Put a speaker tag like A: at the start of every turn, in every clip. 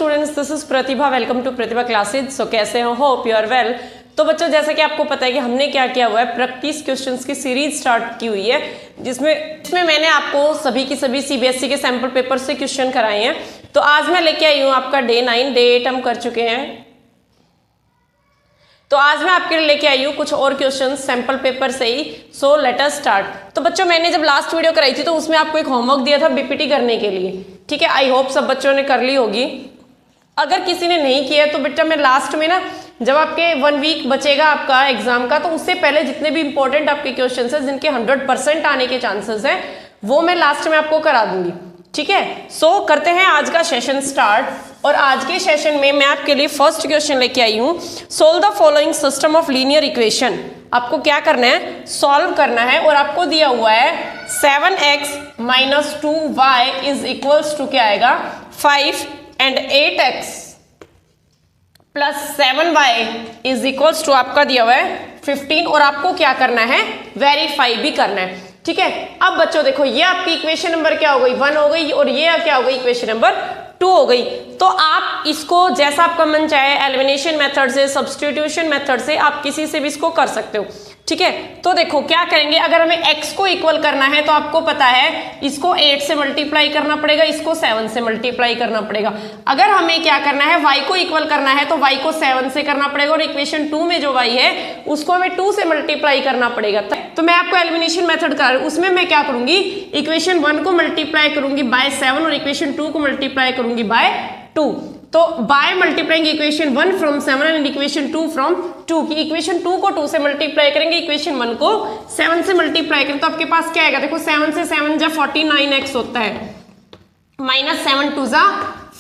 A: Students, this is Pratibha. Welcome to Pratibha classes. So कैसे हो? Hope you are well. तो बच्चों, जैसा कि आपको पता है कि हमने क्या किया हुआ है, प्रैक्टिस क्वेश्चंस की सीरीज स्टार्ट की हुई है, जिसमें मैंने आपको सभी की सभी सीबीएसई के सैंपल पेपर से क्वेश्चन कराए हैं। तो आज मैं लेके आई हूँ आपका डे 9, डे 8 हम कर चुके हैं। तो आज मैं आपके लिए लेके आई हूँ कुछ और क्वेश्चन सैंपल पेपर से ही। So let us start. तो बच्चों, मैंने जब लास्ट वीडियो कराई थी तो उसमें आपको एक होमवर्क दिया था बीपीटी करने के लिए, ठीक है। आई होप सब बच्चों ने कर ली होगी। अगर किसी ने नहीं किया तो बेटा मैं लास्ट में ना, जब आपके 1 वीक बचेगा आपका एग्जाम का, तो उससे पहले जितने भी इंपॉर्टेंट आपके क्वेश्चन है जिनके 100% आने के चांसेस है, वो मैं लास्ट में आपको करा दूंगी, ठीक है। सो करते हैं आज का सेशन स्टार्ट। और आज के सेशन में मैं आपके लिए फर्स्ट क्वेश्चन लेके आई हूँ। Solve the following system of linear equation. आपको क्या करना है? सॉल्व करना है। और आपको दिया हुआ है 7x - 2y is equals to क्या आएगा 5 and 8x plus 7y is equals to आपका दिया हुआ है 15। और आपको क्या करना है? वेरीफाई भी करना है, ठीक है। अब बच्चों देखो, ये आपकी इक्वेशन नंबर क्या हो गई? 1 हो गई। और ये क्या हो गई? इक्वेशन नंबर 2 हो गई। तो आप इसको जैसा आपका मन चाहे, एलिमिनेशन मेथड से, सब्स्टिट्यूशन मेथड से, आप किसी से भी इसको कर सकते हो, ठीक है। तो देखो क्या करेंगे, अगर हमें x को इक्वल करना है तो आपको पता है इसको 8 से मल्टीप्लाई करना पड़ेगा, इसको 7 से मल्टीप्लाई करना पड़ेगा। अगर हमें क्या करना है, y को इक्वल करना है तो y को 7 से करना पड़ेगा, और इक्वेशन 2 में जो y है उसको हमें 2 से मल्टीप्लाई करना पड़ेगा। तो मैं आपको एलिमिनेशन मेथड कर रही हूं, उसमें मैं क्या करूंगी, इक्वेशन 1 को मल्टीप्लाई करूंगी बाय 7 और इक्वेशन 2 को मल्टीप्लाई करूंगी बाय 2। तो by multiplying equation 1 from 7 and equation 2 from 2 की इक्वेशन 2 को 2 से मल्टीप्लाई करेंगे, इक्वेशन 1 को 7 से मल्टीप्लाई करें, तो आपके पास क्या आएगा? देखो 7 से 7 जा 49x होता है, -7 2 जा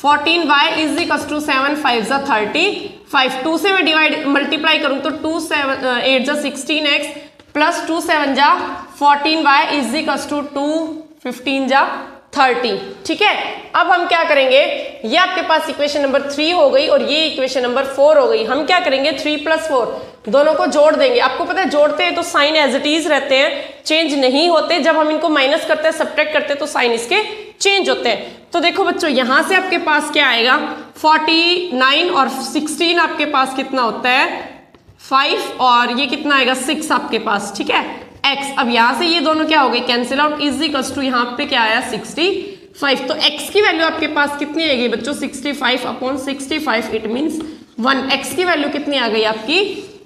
A: 14y इज इक्वल टू 7 5 जा 35। 2 से मैं डिवाइड मल्टीप्लाई करूं तो 2 7 8 जा 16x प्लस 2 7 जा 14y इज इक्वल टू 2 15 जा 30, ठीक है। अब हम क्या करेंगे, ये आपके पास इक्वेशन नंबर 3 हो गई और ये इक्वेशन नंबर 4 हो गई। हम क्या करेंगे, 3 + 4 दोनों को जोड़ देंगे। आपको पता है जोड़ते हैं तो साइन एज इट इज रहते हैं, चेंज नहीं होते। जब हम इनको माइनस करते हैं, सब्ट्रैक्ट करते हैं, तो साइन इसके चेंज होते हैं। तो देखो बच्चों, यहां से आपके पास क्या आएगा, 49 और 16 आपके पास कितना होता है 5, और ये कितना आएगा 6 आपके पास, ठीक है, x। अब यहां से ये दोनों क्या हो गए, cancel out, is equal to यहाँ पे क्या आया 65। तो x की वैल्यू आपके पास कितनी आएगी बच्चों, 65/65, इट मींस 1। x की वैल्यू कितनी आ गई आपकी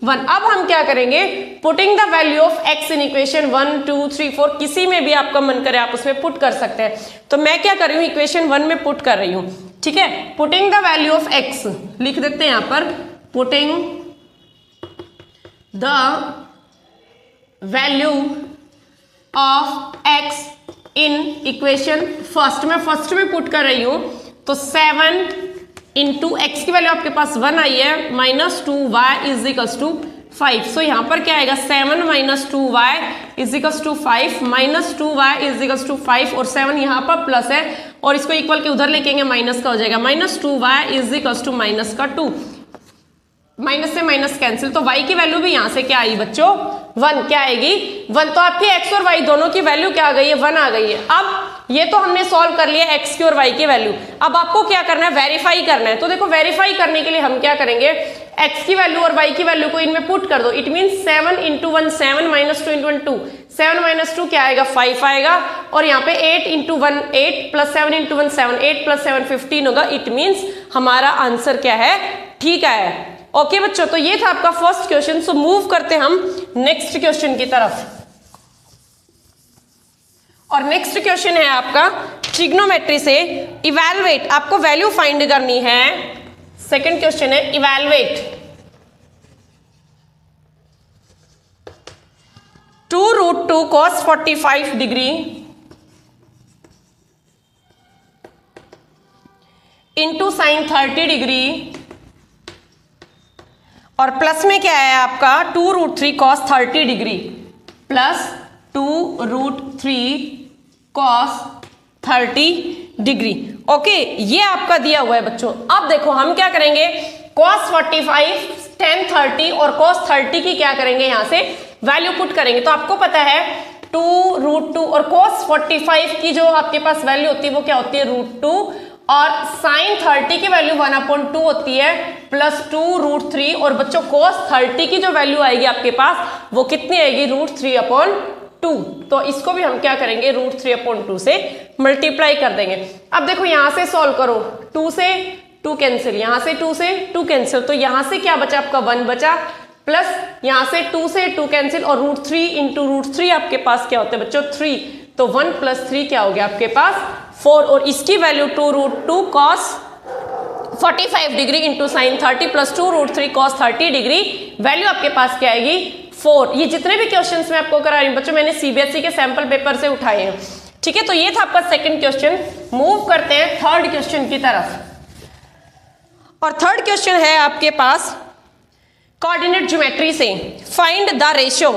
A: 1। अब हम क्या करेंगे, putting the value of x in equation 1 2 3 4, किसी में भी आपका मन करे आप उसमें पुट कर सकते हैं। तो मैं क्या कर रही हूँ, इक्वेशन 1 में पुट कर रही हूँ, ठीक है। Putting the value of x लिख देते हैं यहाँ पर, putting the value of x in equation first में पुट कर रही हूं। तो 7 इंटू x की वैल्यू आपके पास 1 आई है, -2y इज इक्वल टू 5। सो यहां पर क्या आएगा, 7 - 2y is equal to 5, -2y is equal to 5, और 7 यहां पर प्लस है और इसको इक्वल के उधर लेके माइनस का हो जाएगा, -2y is equal to -2, minus से माइनस कैंसिल। तो y की वैल्यू भी यहां से क्या आई बच्चों 1, क्या आएगी 1। तो आपकी x और y दोनों की वैल्यू क्या आ गई है, 1 आ गई है। अब ये तो हमने सॉल्व कर लिया x की और y की वैल्यू। अब आपको क्या करना है, वेरीफाई करना है। तो देखो वेरीफाई करने के लिए हम क्या करेंगे, x की वैल्यू और y की वैल्यू को इनमें पुट कर दो। इट मीन 7 × 1 7 -2 × 1 2, 7 - 2 क्या आएगा 5 आएगा, और यहाँ पे 8 × 1 8 प्लस 7 × 1 7, 8 + 7 15 होगा। इट मीन्स हमारा आंसर क्या है, ठीक है। ओके बच्चों, तो ये था आपका फर्स्ट क्वेश्चन। सो मूव करते हम नेक्स्ट क्वेश्चन की तरफ। और नेक्स्ट क्वेश्चन है आपका ट्रिग्नोमेट्री से इवैल्यूएट, आपको वैल्यू फाइंड करनी है। सेकंड क्वेश्चन है evaluate 2√2 cos 45 degree into sin 30 degree, और प्लस में क्या है आपका 2√3 cos 30 degree plus 2√3 cos 30 degree. Okay, ये आपका दिया हुआ है बच्चों। अब देखो हम क्या करेंगे, cos 45 tan 30 और cos 30 की क्या करेंगे, यहां से वैल्यू पुट करेंगे। तो आपको पता है 2√2 और cos 45 की जो आपके पास वैल्यू होती है वो क्या होती है √2, और साइन 30 की वैल्यू 1/2 होती है +2√3 और बच्चों cos 30 की जो वैल्यू आएगी आपके पास वो कितनी आएगी √3/2। तो इसको भी हम क्या करेंगे √3/2 से मल्टीप्लाई कर देंगे। अब देखो यहां से सॉल्व करो, 2 से 2 कैंसिल, यहां से 2 से 2 कैंसिल, तो यहां से क्या बचा आपका 1 बचा, प्लस यहां से 2 से 2 कैंसिल और √3 इंटू √3 आपके पास क्या होता है बच्चों 3, तो 1 + 3 क्या हो गया आपके पास 4 और इसकी value 2√2 cos 45 degree into sine 30 + 2√3 cos 30 degree, value आपके पास क्या आएगी 4। ये जितने भी क्वेश्चंस मैं आपको करा रही हूँ बच्चों मैंने सीबीएसई के सैंपल पेपर से उठाए हैं, ठीक है। तो ये था आपका सेकंड क्वेश्चन। मूव करते हैं थर्ड क्वेश्चन की तरफ, और थर्ड क्वेश्चन है आपके पास कोऑर्डिनेट ज्योमेट्री से। फाइंड द रेशियो,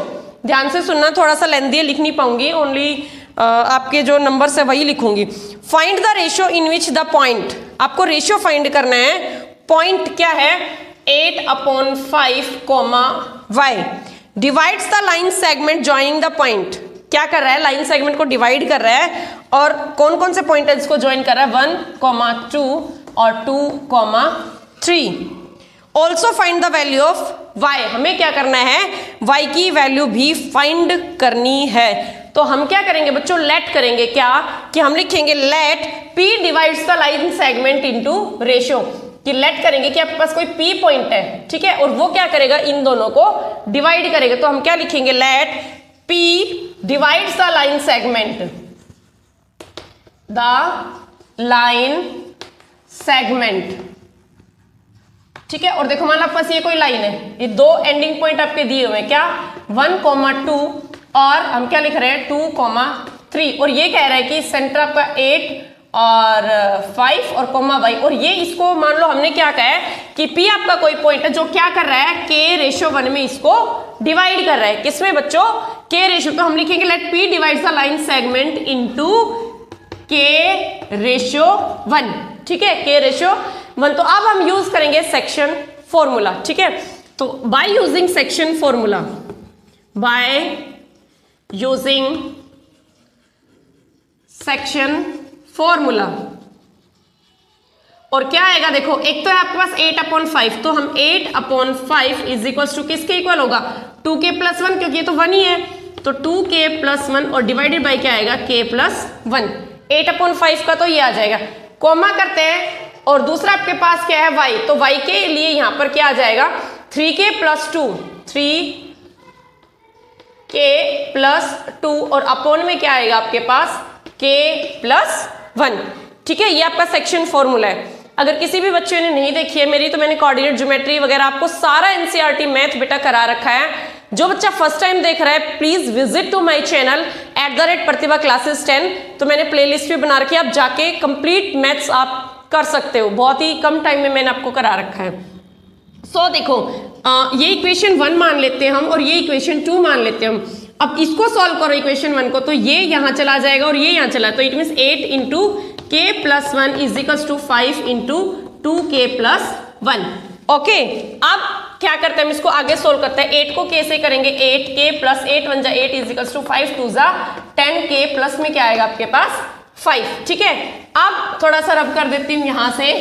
A: ध्यान से सुनना, थोड़ा सा लेंथी है, लिख नहीं पाऊंगी, ओनली आपके जो नंबर्स है वही लिखूंगी। Find the ratio in which the point, आपको रेशियो फाइंड करना है, पॉइंट क्या है 8/5, y divides the line segment joining the point. क्या कर रहा है, लाइन सेगमेंट को डिवाइड कर रहा है, और कौन कौन से पॉइंट है जिसको ज्वाइन कर रहा है 1, 2 और 2, 3। Also find the value of y, हमें क्या करना है y की वैल्यू भी फाइंड करनी है। तो हम क्या करेंगे बच्चों, लेट करेंगे, क्या कि हम लिखेंगे let p divides the line segment into ratio, कि लेट करेंगे कि आपके पास कोई p पॉइंट है, ठीक है, और वो क्या करेगा इन दोनों को डिवाइड करेगा। तो हम क्या लिखेंगे let p divides the line segment, the line segment, ठीक है। और देखो मान लो आपके पास ये कोई लाइन है, ये दो एंडिंग पॉइंट आपके दिए हुए हैं, क्या 1, 2 और हम क्या लिख रहे हैं 2, 3, और ये कह रहा है कि सेंटर आपका 8 और 5 और y, और ये इसको मान लो हमने क्या कहा है कि p आपका कोई पॉइंट है जो क्या कर रहा है k/1 में इसको डिवाइड कर रहा है, किसमें बच्चों k/, तो हम लिखेंगे let p divides the line segment into k/1, ठीक है, k/1। तो अब हम यूज करेंगे सेक्शन फॉर्मूला, ठीक है। तो by using section formula, by using section formula, और क्या आएगा देखो, एक तो है आपके पास 8/5, तो हम 8/5 इज इक्वल टू किसके इक्वल होगा 2k+1, क्योंकि ये तो 1 ही है, तो 2k+1 और डिवाइडेड बाय क्या आएगा k+1। 8/5 का तो ये आ जाएगा, कॉमा करते हैं, और दूसरा आपके पास क्या है y, तो y के लिए यहां पर क्या आ जाएगा 3k+2, 3k+2 और अपॉन में क्या आएगा आपके पास k+1, ठीक है। ये आपका सेक्शन फॉर्मूला है। अगर किसी भी बच्चे ने नहीं देखी है मेरी, तो मैंने कोऑर्डिनेट ज्योमेट्री वगैरह आपको सारा एनसीईआरटी मैथ बेटा करा रखा है। जो बच्चा फर्स्ट टाइम देख रहा है please visit to my channel @Pratibha classes 10, तो मैंने प्लेलिस्ट भी बना रखी है, आप जाके कंप्लीट मैथ्स आप कर सकते हो, बहुत ही कम टाइम में मैंने आपको करा रखा है। सो देखो ये इक्वेशन 1 मान लेते हैं हम, और ये इक्वेशन 2 मान लेते हैं हम। अब इसको सॉल्व करो इक्वेशन 1 को, तो ये यहां चला जाएगा और ये यहां चला, तो it means 8 into k+1 is equals to 5 into 2k+1। Okay, अब क्या करते हैं हम इसको आगे सोल्व करते हैं। 8 को k से करेंगे, 8k+8 1 8 is equals to 5 2 10k plus में क्या आएगा आपके पास 5, ठीक है। अब थोड़ा सा रब कर देती हूं यहां से,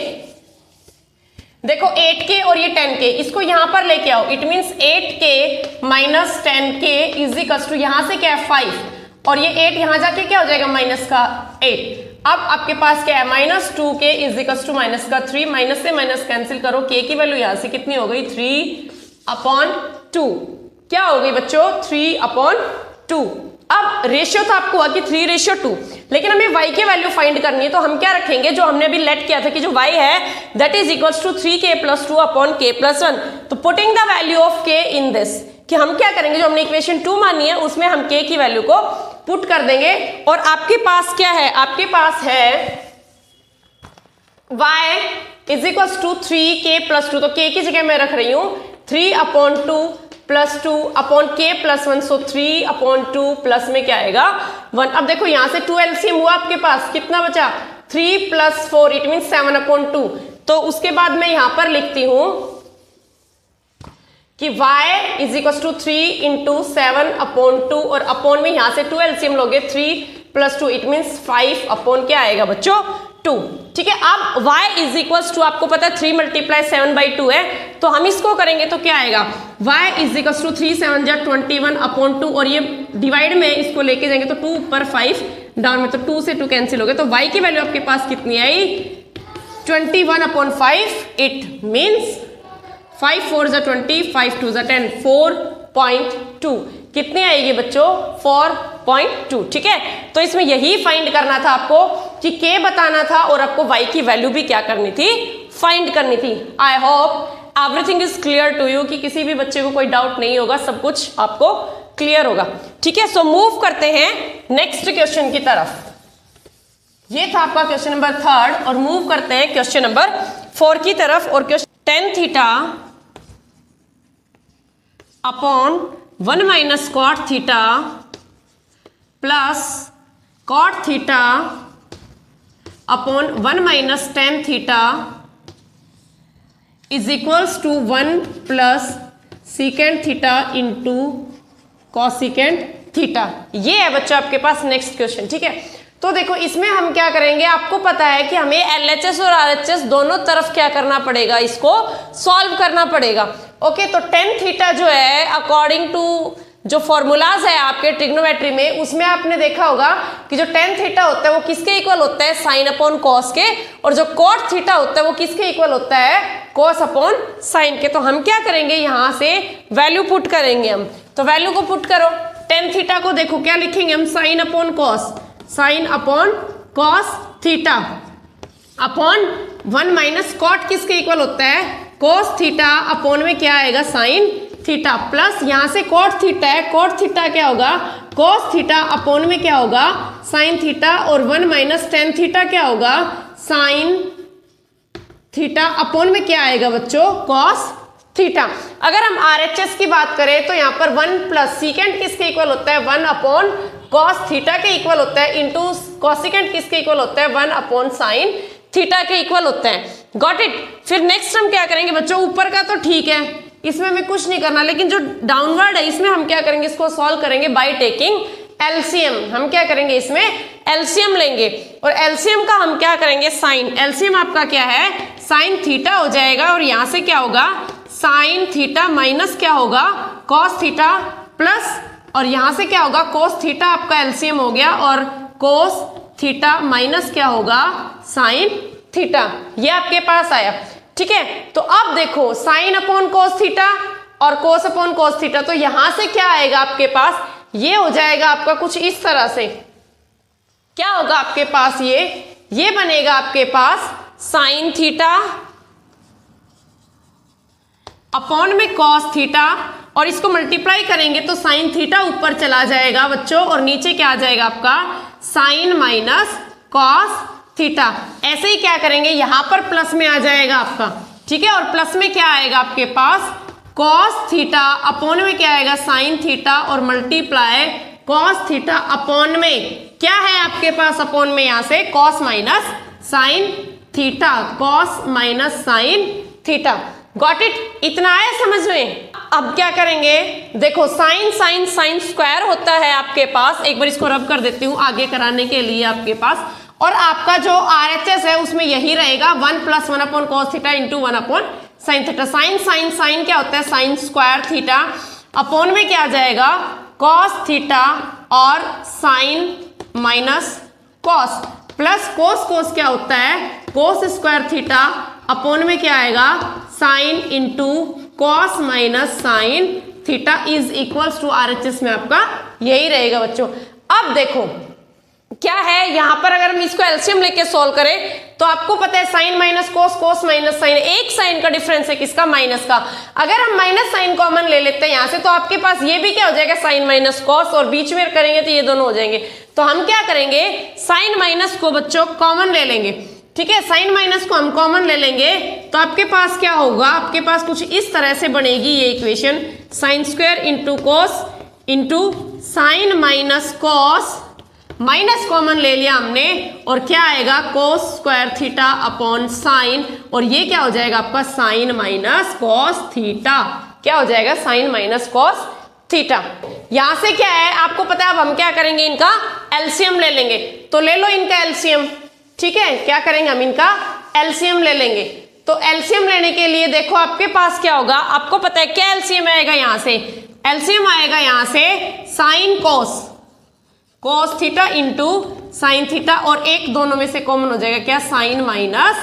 A: देखो 8k और ये 10k, इसको यहां पर लेके आओ, it means 8k minus 10k is equals to यहां से क्या है 5, और ये 8 यहां जाके क्या हो जाएगा माइनस का 8। अब आपके पास क्या है -2k is equals to minus का 3, माइनस से माइनस कैंसिल करो, k की वैल्यू यहां से कितनी हो गई 3/2, क्या हो गई बच्चों 3/2। अब रेशियो तो आपको हुआ कि 3:2, लेकिन हमें y की वैल्यू फाइंड करनी है, तो हम क्या रखेंगे जो हमने अभी लेट किया था कि जो y है that is equals to 3k+2/k+1। तो putting the value of k in this, कि हम क्या करेंगे जो हमने इक्वेशन 2 मानी है उसमें हम k की वैल्यू को पुट कर देंगे, और आपके पास क्या है, आपके पास है y is equals to 3k+2, तो k की जगह मैं रख रही हूं 3/2 + 2/k+1, सो 3/2 प्लस में क्या आएगा 1। अब देखो यहां से 2 एलसीएम हुआ आपके पास, कितना बचा 3 + 4 इट मीन 7/2। तो उसके बाद मैं यहां पर लिखती हूं कि y is equal to 3 into 7/2, और अपॉन में यहां से 2 एलसीएम लोगे 3 + 2 इट मीन्स 5 अपॉन क्या आएगा बच्चों 2। ठीक है, अब y इज इक्वल्स टू, आपको पता है 3 मल्टीप्लाई 7/2 है, तो हम इसको करेंगे तो क्या आएगा, y इज इक्वल्स टू 3 7 जा 21/2, और ये डिवाइड में इसको लेके जाएंगे तो 2 ऊपर 5 डाउन में, तो 2 से 2 कैंसिल हो गए, तो y की वैल्यू आपके पास कितनी आई 21/5। इट मीन्स 5 4 जा 20, 5 2 जा 10, 4.2 कितनी आएगी बच्चों 4.2। ठीक है, तो इसमें यही फाइंड करना था आपको कि k बताना था और आपको y की वैल्यू भी क्या करनी थी, फाइंड करनी थी। I hope everything is clear to you, कि किसी भी बच्चे को कोई डाउट नहीं होगा, सब कुछ आपको क्लियर होगा। ठीक है, सो मूव करते हैं नेक्स्ट क्वेश्चन की तरफ। ये था आपका क्वेश्चन नंबर 3 और मूव करते हैं क्वेश्चन नंबर 4 की तरफ। और question tan theta upon 1 minus cot theta plus cot theta upon 1 minus tan theta is equals to 1 plus secant theta into cosecant theta. ये है बच्चों आपके पास नेक्स्ट क्वेश्चन। ठीक है, तो देखो इसमें हम क्या करेंगे, आपको पता है कि हमें LHS और RHS दोनों तरफ क्या करना पड़ेगा, इसको सॉल्व करना पड़ेगा। ओके, तो tan थीटा जो है अकॉर्डिंग टू जो फॉर्मूलाज है आपके ट्रिग्नोमेट्री में, उसमें आपने देखा होगा कि जो tan थीटा होता है वो किसके इक्वल होता है, साइन अपॉन कॉस के, और जो cot थीटा होता है वो किसके इक्वल होता है, कॉस अपॉन साइन के। तो हम क्या करेंगे, यहां से वैल्यू पुट करेंगे हम, तो वैल्यू को पुट करो। tan थीटा को देखो क्या लिखेंगे हम, sine upon cos, sine upon cos theta upon 1 minus cot किसके इक्वल होता है, कॉस थीटा अपॉन में क्या आएगा, साइन थीटा, प्लस यहां से कॉट थीटा है, कॉट थीटा क्या होगा, कॉस थीटा अपॉन में क्या होगा, साइन थीटा, और 1 माइनस tan थीटा क्या होगा, साइन थीटा अपॉन में क्या आएगा बच्चों, कॉस थीटा। अगर हम RHS की बात करें तो यहाँ पर 1 प्लस सीकेंट किसके इक्वल होता है, 1 अपॉन कॉस थीटा के इक्वल होता है, इंटू कॉसिकेंट किसके इक्वल होता है, 1 अपॉन साइन थीटा के इक्वल होता है। Got it. फिर नेक्स्ट हम क्या करेंगे बच्चों, ऊपर का तो ठीक है, इसमें हमें कुछ नहीं करना, लेकिन जो डाउनवर्ड है इसमें हम क्या करेंगे, इसको सॉल्व करेंगे बाय टेकिंग एलसीएम। हम क्या करेंगे, इसमें एलसीएम लेंगे, और एलसीएम का हम क्या करेंगे, साइन, एलसीएम आपका क्या है, साइन थीटा हो जाएगा, और यहां से क्या होगा, साइन थीटा माइनस क्या होगा, कॉस थीटा, प्लस और यहां से क्या होगा, कोस थीटा आपका एलसीएम हो गया, और कोस थीटा माइनस क्या होगा, साइन थीटा। ये आपके पास आया। ठीक है, तो अब देखो साइन अपॉन कोस थीटा और कोस अपॉन कोस थीटा, तो यहां से क्या आएगा आपके पास, ये हो जाएगा आपका कुछ इस तरह से, क्या होगा आपके पास, ये बनेगा आपके पास साइन थीटा अपॉन में कॉस थीटा, और इसको मल्टीप्लाई करेंगे तो साइन थीटा ऊपर चला जाएगा बच्चों, और नीचे क्या आ जाएगा आपका, साइन माइनस कॉस थीटा। ऐसे ही क्या करेंगे, यहां पर प्लस में आ जाएगा आपका। ठीक है, और प्लस में क्या आएगा आपके पास, कॉस थीटा अपॉन में क्या आएगा, साइन थीटा, और मल्टीप्लाई कॉस थीटा अपॉन में क्या है आपके पास, अपॉन में यहां से cos minus sine theta, cos minus sine theta. Got it. इतना है समझ में। अब क्या करेंगे, देखो साइन साइन साइन स्क्वायर होता है आपके पास, एक बार इसको रब कर देती हूँ आगे कराने के लिए आपके पास, और आपका जो RHS है उसमें यही रहेगा 1 plus 1 upon cos theta into 1 upon sine theta. Sine sine sine क्या होता है, साइन स्क्वायर थीटा, अपॉन में क्या आ जाएगा, कॉस थीटा, और sine minus cos, plus cos cos क्या होता है, कोस स्क्वायर थीटा, अपॉन में क्या आएगा, sine into cos minus sine theta is equals to RHS में आपका यही रहेगा बच्चों। अब देखो क्या है यहां पर, अगर हम इसको एलसीएम लेके सॉल्व करें तो आपको पता है sine minus cos, cos minus sine, एक साइन का डिफरेंस है किसका, माइनस का। अगर हम माइनस साइन कॉमन ले लेते हैं यहां से, तो आपके पास ये भी क्या हो जाएगा, साइन माइनस कॉस, और बीच में करेंगे तो ये दोनों हो जाएंगे। तो हम क्या करेंगे, साइन माइनस को बच्चों कॉमन ले लेंगे। ठीक है, साइन माइनस को हम कॉमन ले लेंगे तो आपके पास क्या होगा, आपके पास कुछ इस तरह से बनेगी ये equation, sine square into cos into sign minus cos, minus common ले लिया हमने, और क्या आएगा, cos square theta upon sine, और ये क्या हो जाएगा आपका, साइन माइनस कॉस थीटा, क्या हो जाएगा, साइन माइनस कॉस थीटा। यहां से क्या है आपको पता है, अब हम क्या करेंगे, इनका एलसीएम ले लेंगे। तो ले लो इनका एलसीएम, ठीक है, क्या करेंगे हम इनका एलसीएम ले लेंगे। तो एलसीएम लेने के लिए देखो आपके पास क्या होगा, आपको पता है क्या एलसीएम आएगा, यहां से एलसीएम आएगा यहां से sine cos theta into sine theta, और एक दोनों में से कॉमन हो जाएगा क्या, साइन माइनस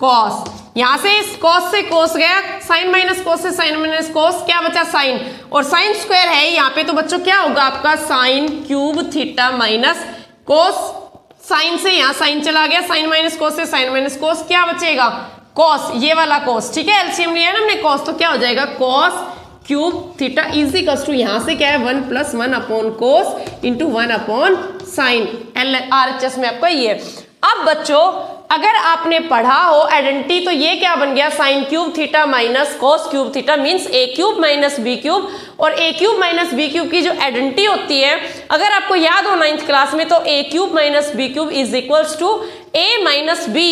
A: कॉस। यहां से इस कॉस से कोस गया, साइन माइनस कोस से साइन माइनस कोस, क्या बचा साइन, और साइन स्क्वायर है यहाँ पे, तो बच्चों क्या होगा आपका sine cube theta minus cos, sine से यहाँ साइन चला गया, साइन माइनस कोस से साइन माइनस कोस, क्या बचेगा कॉस, ये वाला कॉस, ठीक है, एलसीएम लिया ना हमने कॉस, तो क्या हो जाएगा cos cube theta is equal to यहाँ से क्या है 1 + 1 upon cos into 1 upon sine, RHS में आपका ये। अब बच्चों अगर आपने पढ़ा हो आइडेंटिटी, तो ये क्या बन गया sign cube theta minus cos cube theta means a cube minus b cube, और a cube minus b cube की जो आइडेंटिटी होती है अगर आपको याद हो 9th क्लास में, तो a cube minus b cube is equals to a minus b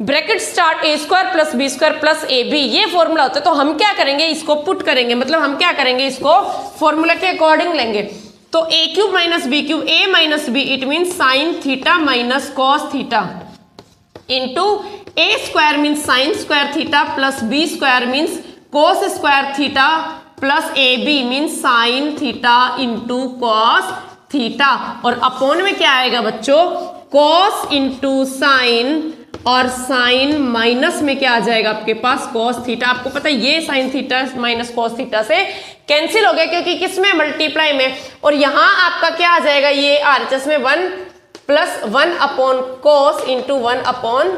A: bracket start a square plus b square plus ab, ये फॉर्मूला होता है। तो हम क्या करेंगे, इसको पुट करेंगे, मतलब हम क्या करेंगे, इसको फॉर्मूला के अकॉर्डिंग लेंगे। तो a cube minus b cube, a minus b it mean sine theta minus cos theta into a square means sine square theta plus b square means cos square theta plus ab means sign theta into cos theta, और upon में क्या आएगा बच्चों cos into sign, और sine minus में क्या आ जाएगा आपके पास कॉस थीटा। आपको पता है ये sine theta minus cos theta से कैंसिल हो गया क्योंकि किसमें मल्टीप्लाई में, और यहां आपका क्या आ जाएगा ये RHS में 1 + 1 upon cos into 1 upon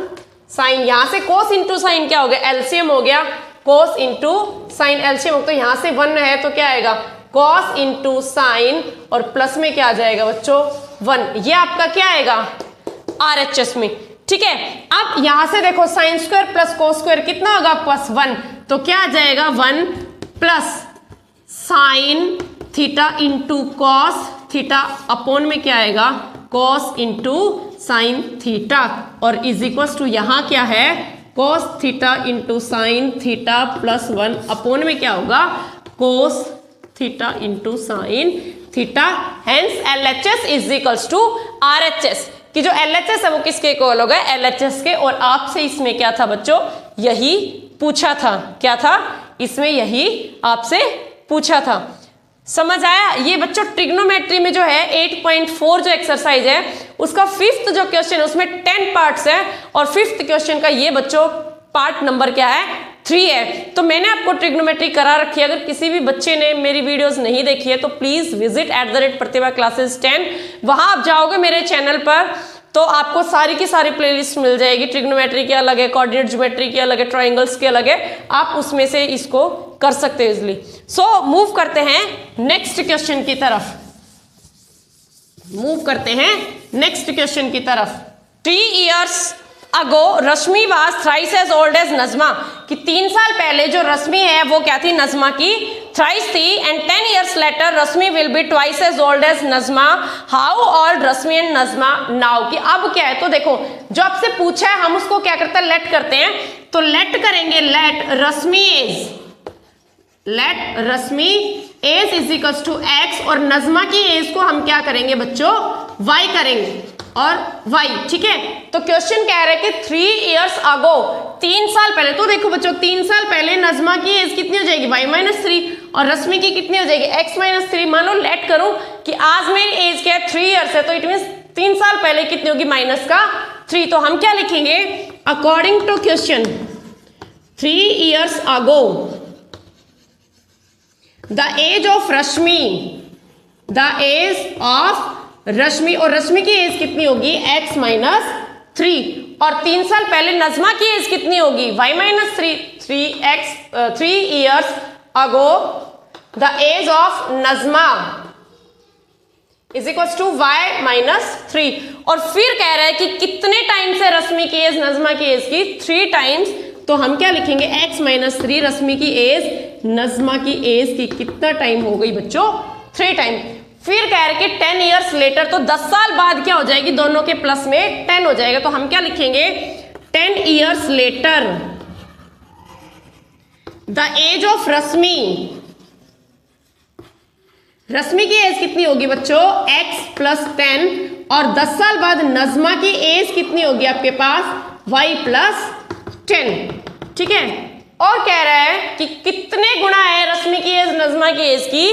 A: sign, यहां से कोस इंटू साइन क्या हो गया एलसीएम हो गया, कोस इंटू साइन एलसीएम हो, तो यहां से 1 है तो क्या आएगा कॉस इंटू साइन, और प्लस में क्या आ जाएगा बच्चों 1, ये आपका क्या आएगा RHS में, ठीक है। अब यहां से देखो sine square plus cos square कितना होगा आपके पास 1, तो क्या आ जाएगा 1 plus sine theta into cos theta, upon में क्या आएगा कॉस इंटू साइन थीटा, और इज इक्वल्स टू यहाँ क्या है cos theta into sine theta plus 1 upon में क्या होगा cos theta into sine theta, hence LHS is equals to RHS, कि जो LHS है वो किसके इक्वल होगा LHS के, और आपसे इसमें क्या था बच्चों यही पूछा था, क्या था इसमें यही आपसे पूछा था, समझ आया। ये बच्चों ट्रिग्नोमेट्री में जो है 8.4 जो एक्सरसाइज है उसका 5th जो क्वेश्चन है उसमें 10 पार्ट्स है, और 5th क्वेश्चन का ये बच्चों पार्ट नंबर क्या है 3 है। तो मैंने आपको ट्रिग्नोमेट्री करा रखी है, अगर किसी भी बच्चे ने मेरी वीडियोस नहीं देखी है तो प्लीज विजिट @प्रतिभा क्लासेस 10, वहां आप जाओगे मेरे चैनल पर तो आपको सारी की सारी प्लेलिस्ट मिल जाएगी, ट्रिग्नोमेट्री की अलग है, कोऑर्डिनेट ज्योमेट्री की अलग है, ट्राइंगल्स की अलग है, आप उसमें से इसको कर सकते हो इजिली। सो मूव करते हैं नेक्स्ट क्वेश्चन की तरफ, मूव करते हैं नेक्स्ट क्वेश्चन की तरफ। 3 years ago Rashmi was thrice as old as Najma, कि 3 साल पहले जो रश्मि है वो क्या थी नजमा की थ्राइस थी, and 10 years later Rashmi will be twice as old as Najma, how old Rashmi and Najma now, कि अब क्या है, तो देखो जो आपसे पूछा है हम उसको क्या करते हैं लेट करते हैं, तो लेट करेंगे let Rashmi age, let Rashmi age is equals to x, और नजमा की एज को हम क्या करेंगे बच्चों y करेंगे, और y, ठीक है। तो क्वेश्चन कह रहा है कि 3 years ago 3 साल पहले, तो देखो बच्चों 3 साल पहले नजमा की एज कितनी हो जाएगी y - 3, और रश्मि की कितनी हो जाएगी x - 3। मान लो लेट करूं कि आज मेरी एज क्या है 3 years है, तो इट मीन 3 साल पहले कितनी होगी -3, तो हम क्या लिखेंगे according to question 3 years ago the age of Rashmi, the age of Rashmi, और रश्मि की एज कितनी होगी x - 3, और 3 साल पहले नजमा की एज कितनी होगी y - 3 years ago the age of Najma is equals to y - 3, और फिर कह रहा है कि कितने टाइम से रश्मि की एज नजमा की एज की 3 टाइम्स, तो हम क्या लिखेंगे x - 3 रश्मि की एज नजमा की एज की कितना टाइम हो गई बच्चों 3 टाइम। फिर कह रहे कि 10 years later, तो 10 साल बाद क्या हो जाएगी दोनों के प्लस में 10 हो जाएगा, तो हम क्या लिखेंगे 10 years later the age of Rashmi, Rashmi की एज कितनी होगी बच्चों x + 10, और 10 साल बाद नजमा की एज कितनी होगी आपके पास, y प्लस 10, ठीक है। और कह रहा है कि कितने गुना है रश्मि की एज नजमा की एज की,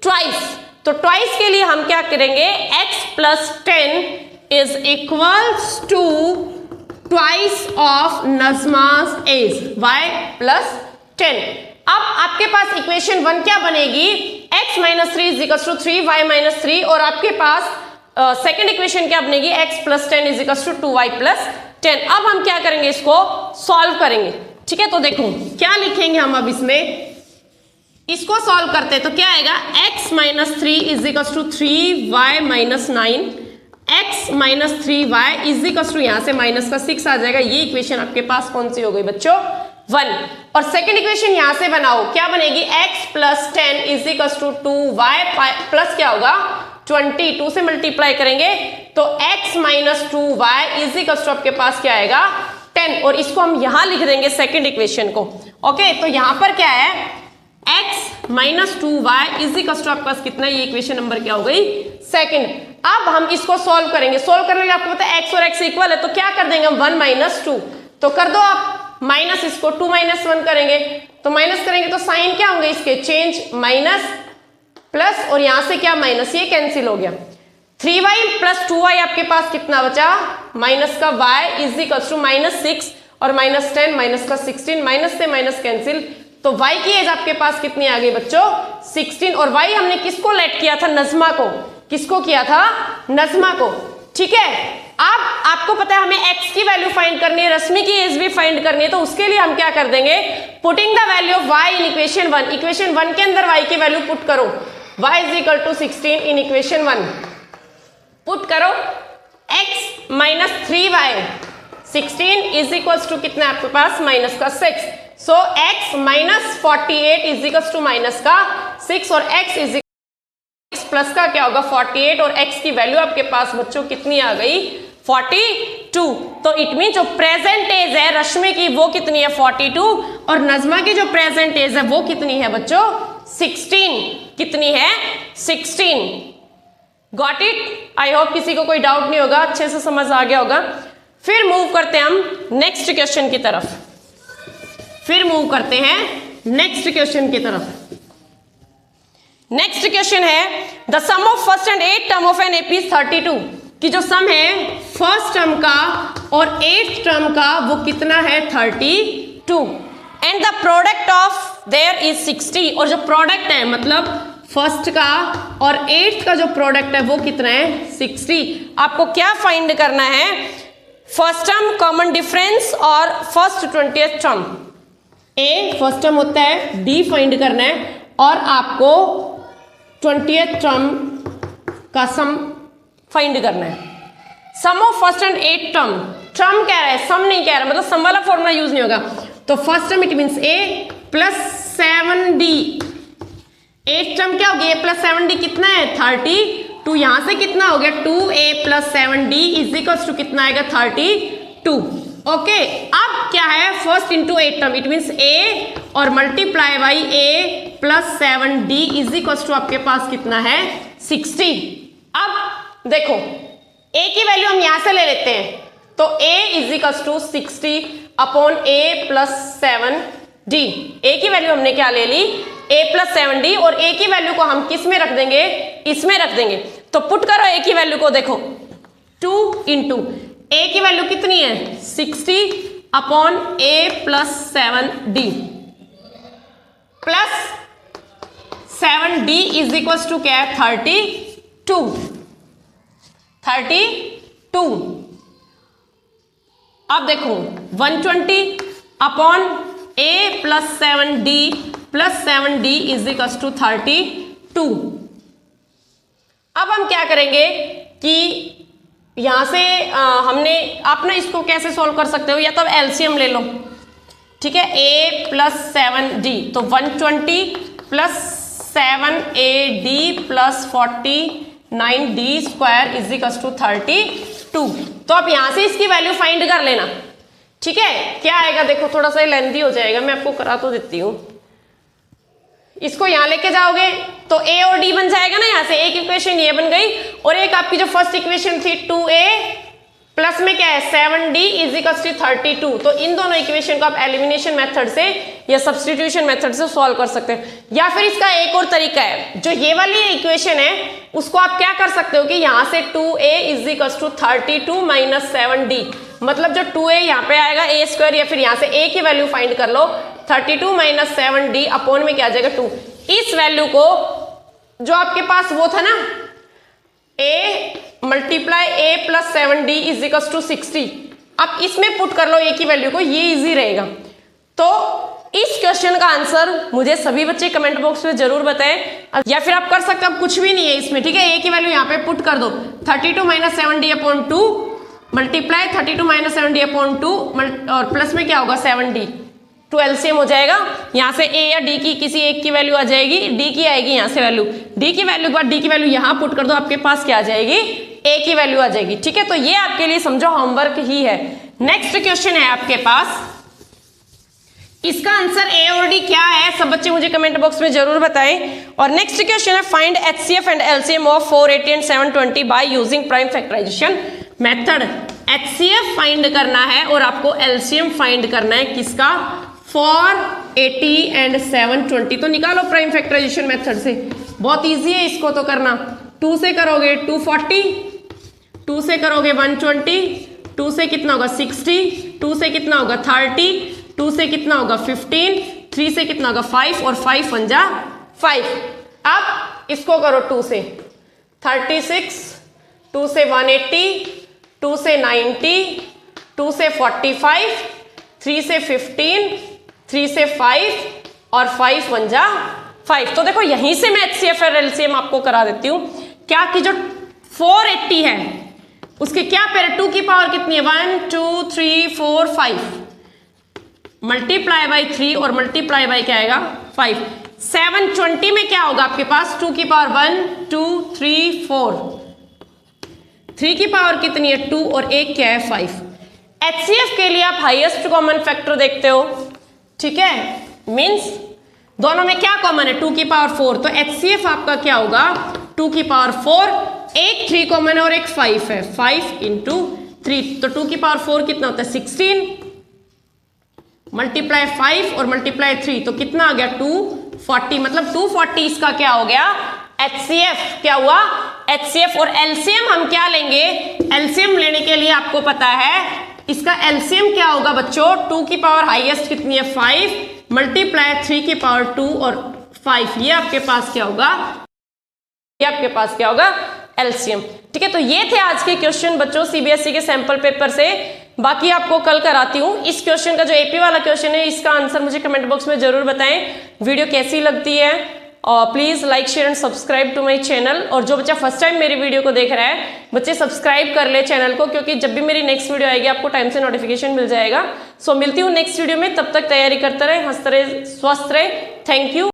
A: ट्वाइस। तो ट्वाइस के लिए हम क्या करेंगे, x plus 10 is equals to twice of Najma's age y plus 10। अब आपके पास इक्वेशन 1 क्या बनेगी, x minus 3 is equal to 3 y minus 3, और आपके पास सेकेंड इक्वेशन क्या बनेगी, x plus 10 is equal to 2y plus 10। अब हम क्या करेंगे, इसको सॉल्व करेंगे, ठीक है। तो देखो क्या लिखेंगे हम, अब इसमें इसको सॉल्व करते हैं तो क्या आएगा, x minus 3 is equal to 3y minus 9, x minus 3y is equal to, यहां से माइनस का 6 आ जाएगा। ये इक्वेशन आपके पास कौन सी हो गई बच्चों, 1। और सेकेंड इक्वेशन यहां से बनाओ, क्या बनेगी, x plus 10 is equal to 2y plus क्या होगा 20, 2 से मल्टीप्लाई करेंगे तो x minus 2y is equal to आपके पास क्या आएगा 10, और इसको हम यहां लिख देंगे सेकेंड इक्वेशन को। ओके, तो यहां पर क्या है, x minus 2y is equal to आपके पास कितना, ये इक्वेशन नंबर क्या हो गई, सेकेंड। अब हम इसको सॉल्व करेंगे, सॉल्व करने के लिए आपको पता है x और x इक्वल है, तो क्या कर देंगे हम 1 माइनस 2, तो कर दो आप माइनस, इसको 2 माइनस 1 करेंगे तो माइनस करेंगे तो साइन क्या होंगे इसके, चेंज, माइनस प्लस, और यहां से क्या माइनस, ये कैंसिल हो गया। 3y प्लस 2y आपके पास कितना बचा, माइनस का y is equal to minus 6 और माइनस 10 माइनस का 16, माइनस से माइनस कैंसिल, तो y की एज आपके पास कितनी आ गई बच्चों 16, और y हमने किसको लेट किया था, नजमा को, किसको किया था, नजमा को, ठीक है। अब आपको पता है हमें x की वैल्यू फाइंड करनी है, रश्मि की एज भी फाइंड करनी है, तो उसके लिए हम क्या कर देंगे, putting the value of y in equation 1, equation 1 के अंदर y की वैल्यू पुट करो, y is equal to 16 in equation 1, put करो x minus 3y 16 is equal to कितना आपके पास, माइनस का 6, so x minus 48 is equal to minus का 6, और x इज प्लस का क्या होगा 48, और x की वैल्यू आपके पास बच्चों कितनी आ गई 42। तो इट मीन जो प्रेजेंट एज है रश्मि की वो कितनी है 42, और नजमा की जो प्रेजेंट एज है वो कितनी है बच्चों 16, कितनी है 16। गॉट इट, आई होप किसी को कोई डाउट नहीं होगा, अच्छे से समझ आ गया होगा। फिर मूव करते हैं हम नेक्स्ट क्वेश्चन की तरफ, फिर मूव करते हैं नेक्स्ट क्वेश्चन की तरफ। नेक्स्ट क्वेश्चन है the sum of first and 8th term of an AP 32, कि जो सम है फर्स्ट टर्म का और 8th टर्म का वो कितना है 32, and the product of their is 60, और जो प्रोडक्ट है मतलब फर्स्ट का और 8th का जो प्रोडक्ट है वो कितना है 60। आपको क्या फाइंड करना है, फर्स्ट टर्म कॉमन डिफरेंस और फर्स्ट 20th टर्म, ए फर्स्ट टर्म होता है, डी फाइंड करना है, और आपको 20th टर्म का सम फाइंड करना है। Sum of first and 8th term, term कह रहा है सम नहीं कह रहा, मतलब सम वाला फॉर्मूला यूज नहीं होगा। तो first term it means a plus 7d, 8th term क्या होगी a प्लस 7d कितना है 32, यहां से कितना हो गया 2a plus 7d is equal to कितना आएगा 32। ओके, अब क्या है first into 8th term, it means a और multiply by a plus 7d is equal to आपके पास कितना है 60। अब देखो a की वैल्यू हम यहां से ले लेते हैं, तो a is equal to 60 upon a plus 7d, a की वैल्यू हमने क्या ले ली a प्लस 7d, और a की वैल्यू को हम किस में रख देंगे, इसमें रख देंगे। तो पुट करो a की वैल्यू को, देखो 2 इंटू a की वैल्यू कितनी है 60 upon a plus 7d plus 7d is equal to क्या है 32। अब देखो 120 upon a plus 7d plus 7d is equal to 32। अब हम क्या करेंगे कि यहां से हमने आप ना इसको कैसे सॉल्व कर सकते हो, या तो एलसीएम ले लो, ठीक है, a प्लस 7d, तो 120 plus 7ad plus 49d square is equal to 32। तो आप यहां से इसकी वैल्यू फाइंड कर लेना, ठीक है। क्या आएगा देखो, थोड़ा सा लेंथी हो जाएगा, मैं आपको करा तो देती हूँ। इसको यहां लेके जाओगे तो ए और डी बन जाएगा ना, यहाँ से एक इक्वेशन ये बन गई, और एक आपकी जो फर्स्ट इक्वेशन थी 2a प्लस में क्या है 7d इज इक्वल्स टू 32। तो इन दोनों इक्वेशन को आप एलिमिनेशन मेथड से या सब्स्टिट्यूशन मेथड से सॉल्व कर सकते हैं। या फिर इसका एक और तरीका है, जो ये वाली इक्वेशन है उसको आप क्या कर सकते हो कि यहाँ से 2a is equals to 32 minus 7d, मतलब जो 2a यहाँ पे आएगा a स्क्वायर, या फिर यहाँ से a की वैल्यू फाइंड कर लो, 32 माइनस 7d अपॉन में क्या आ जाएगा 2। इस वैल्यू को जो आपके पास वो था ना a multiply a plus 7d is equals to 60, अब इसमें पुट कर लो a की वैल्यू को, ये इजी रहेगा। तो इस क्वेश्चन का आंसर मुझे सभी बच्चे कमेंट बॉक्स में जरूर बताएं, या फिर आप कर सकते हो, कुछ भी नहीं है इसमें, ठीक है। a की वैल्यू यहाँ पे पुट कर दो, 32 minus 7d upon 2 multiply 32 minus 7d upon 2 और प्लस में क्या होगा 7d, 2 एलसीएम हो जाएगा। यहाँ से a या d की किसी एक की वैल्यू आ जाएगी, d की आएगी यहाँ से वैल्यू, d की वैल्यू के बाद d की वैल्यू यहाँ पुट कर दो, आपके पास क्या आ जाएगी a की वैल्यू आ जाएगी, ठीक है। तो ये आपके लिए समझो होमवर्क ही है। नेक्स्ट क्वेश्चन है आपके पास, इसका आंसर a और d क्या है, सब बच्चे मुझे कमेंट बॉक्स में जरूर बताएं। और नेक्स्ट क्वेश्चन है find HCF and LCM of 480 and 720 by using prime factorisation method. HCF find करना है और आपको LCM फाइंड करना है किसका, 480 एंड 720। तो निकालो प्राइम फैक्टराइजेशन मेथड से, बहुत इजी है इसको तो करना। 2 से करोगे 240, 2 से करोगे 120, 2 से कितना होगा 60, 2 से कितना होगा 30, 2 से कितना होगा 15, 3 से कितना होगा 5 और 5 1 जा 5। अब इसको करो 2 से 36, 2 से 180, 2 से 90, 2 से 45, 3 से 15, 3 से 5 और 5 1 जा 5। तो देखो यहीं से मैं HCF और LCM आपको करा देती हूँ। क्या कि जो 480 है उसके क्या पेयर 2 की पावर कितनी है 1 2 3 4 5 मल्टीप्लाई बाई 3 और मल्टीप्लाई बाई क्या आएगा 5। 720 में क्या होगा आपके पास 2 की पावर 1 2 3 4, 3 की पावर कितनी है 2 और एक क्या है 5। HCF के लिए आप हाईएस्ट कॉमन फैक्टर देखते हो, ठीक है, मीन्स दोनों में क्या कॉमन है 2 की पावर 4। तो HCF आपका क्या होगा 2 की पावर 4, एक 3 कॉमन है और एक 5 है, 5 इंटू 3। तो 2 की पावर 4 कितना होता है 16 मल्टीप्लाई 5 और मल्टीप्लाई 3, तो कितना आ गया 240, मतलब 240 इसका क्या हो गया HCF। क्या हुआ HCF। और LCM हम क्या लेंगे, LCM लेने के लिए आपको पता है इसका LCM क्या होगा बच्चों, 2 की पावर हाईएस्ट कितनी है 5 मल्टीप्लाई 3 की पावर 2 और 5, ये आपके पास क्या होगा, ये आपके पास क्या होगा LCM, ठीक है। तो ये थे आज के क्वेश्चन बच्चों CBSE के सैंपल पेपर से। बाकी आपको कल कराती हूँ। इस क्वेश्चन का जो AP वाला क्वेश्चन है इसका आंसर मुझे कमेंट बॉक्स में जरूर बताएं। वीडियो कैसी लगती है और please like share and subscribe to my channel. और जो बच्चा फर्स्ट टाइम मेरी वीडियो को देख रहा है बच्चे सब्सक्राइब कर ले चैनल को, क्योंकि जब भी मेरी नेक्स्ट वीडियो आएगी आपको टाइम से नोटिफिकेशन मिल जाएगा। सो मिलती हूँ नेक्स्ट वीडियो में, तब तक तैयारी करते रहे, हंसते रहे, स्वस्थ रहे। Thank you.